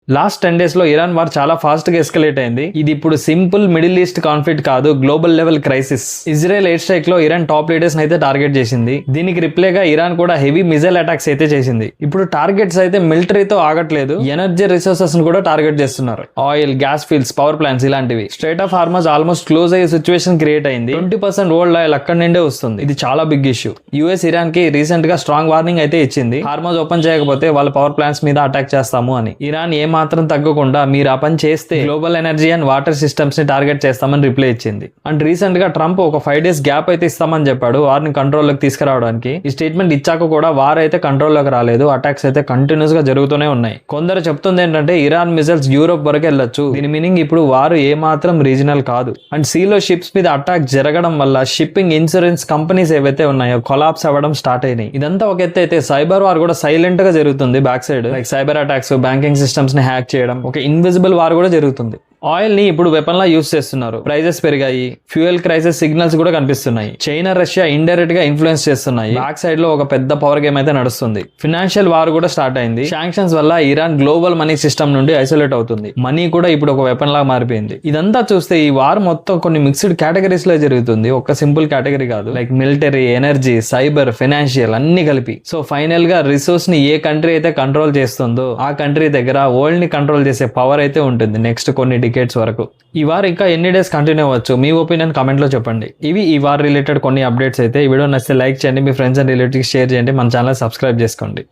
Last 10 days లో Iran war చాలా fast గా ఎస్కలేట్ అయింది. ఇది ఇప్పుడు సింపుల్ మిడిల్ ఈస్ట్ కాన్ఫ్లిక్ట్ కాదు, global level crisis. Israel air strike లో ఇరాన్ టాప్ లీడర్స్ అయితే టార్గెట్ చేసింది. దీనికి రిప్లైగా ఇరాన్ కూడా హెవీ మిజైల్ అటాక్స్ అయితే చేసింది. ఇప్పుడు టార్గెట్స్ అయితే మిలిటరీతో ఆగట్లేదు, ఎనర్జీ రిసోర్సెస్ ను కూడా టార్గెట్ చేస్తున్నారు. Oil, gas fields, power plants ఇలాంటివి. స్ట్రైట్ ఆఫ్ హార్మజ్ ఆల్మోస్ట్ క్లోజ్ అయ్యే సిచ్యువేషన్ క్రియేట్ అయింది. 20% వరల్డ్ ఆయిల్ అక్కడి నుండే వస్తుంది. ఇది చాలా బిగ్ ఇష్యూ. యుఎస్ ఇరాన్ కి రీసెంట్ గా స్ట్రాంగ్ వార్నింగ్ అయితే ఇచ్చింది, హార్మజ్ ఓపెన్ చేయకపోతే వాళ్ళ పవర్ ప్లాంట్స్ మీద అటాక్ చేస్తాము అని. ఇరాన్ ఏ మాత్రం తగ్గకుండా మీరు ఆ పని చేస్తే global energy and water systems ని టార్గెట్ చేస్తామని రిప్లై ఇచ్చింది. అండ్ రీసెంట్ గా ట్రంప్ ఒక 5 days గ్యాప్ అయితే ఇస్తామని చెప్పాడు వార్ ని కంట్రోల్ లోకి తీసుకురావడానికి. ఈ స్టేట్మెంట్ ఇచ్చాక కూడా వార్ అయితే కంట్రోల్ లోకి రాలేదు. అటాక్స్ అయితే కంటిన్యూస్ గా జరుగుతూనే ఉన్నాయి. కొందరు చెప్తుంది ఏంటంటే ఇరాన్ మిసైల్స్ యూరోప్ వరకు వెళ్ళొచ్చు. దీని మీనింగ్ ఇప్పుడు వారు ఏ మాత్రం రీజనల్ కాదు. అండ్ సీలో షిప్స్ మీద అటాక్ జరగడం వల్ల షిప్పింగ్ ఇన్సూరెన్స్ కంపెనీస్ ఏవైతే ఉన్నాయో కొలాప్స్ అవ్వడం స్టార్ట్ అయినాయి. ఇదంతా ఒక ఎత్తు అయితే సైబర్ వార్ కూడా సైలెంట్ గా జరుగుతుంది back side. Like cyber attacks, banking systems ని హ్యాక్ చేయడం, ఒక ఇన్విజిబుల్ వార్ కూడా జరుగుతుంది. ఆయిల్ ని ఇప్పుడు వెపన్ లా యూజ్ చేస్తున్నారు. ప్రైజెస్ పెరిగాయి, ఫ్యూయల్ క్రైసిస్ సిగ్నల్స్ కూడా కనిపిస్తున్నాయి. చైనా, రష్యా ఇండైరెక్ట్ గా ఇన్ఫ్లుయెన్స్ చేస్తున్నాయి. బ్యాక్ సైడ్ లో ఒక పెద్ద పవర్ గేమ్ అయితే నడుస్తుంది. ఫినాన్షియల్ వార్ కూడా స్టార్ట్ అయింది. శాంక్షన్స్ వల్ల ఇరాన్ గ్లోబల్ మనీ సిస్టమ్ నుండి ఐసోలేట్ అవుతుంది. మనీ కూడా ఇప్పుడు ఒక వెపన్ లా మారిపోయింది. ఇదంతా చూస్తే ఈ వార్ మొత్తం కొన్ని మిక్స్డ్ కేటగిరీస్ లో జరుగుతుంది, ఒక సింపుల్ కేటగిరీ కాదు. Like military, energy, cyber, financial అన్ని కలిపి. సో ఫైనల్ గా రిసోర్స్ ని ఏ కంట్రీ అయితే కంట్రోల్ చేస్తుందో ఆ కంట్రీ దగ్గర వరల్డ్ ని కంట్రోల్ చేసే పవర్ అయితే ఉంటుంది నెక్స్ట్ కొన్ని డికేట్స్ వరకు. ఈ వార్ ఇంకా ఎన్ని డేస్ కంటిన్యూ అవ్వచ్చు, మీ ఒపీనియన్ కామెంట్ లో చెప్పండి. ఇవి ఈ వార్ రిలేటెడ్ కొన్ని అప్డేట్స్ అయితే. ఈ వీడియో నచ్చితే లైక్ చేయండి, మీ ఫ్రెండ్స్ అండ్ రిలేటివ్స్ షేర్ చేయండి, మన ఛానల్ సబ్స్క్రైబ్ చేసుకోండి.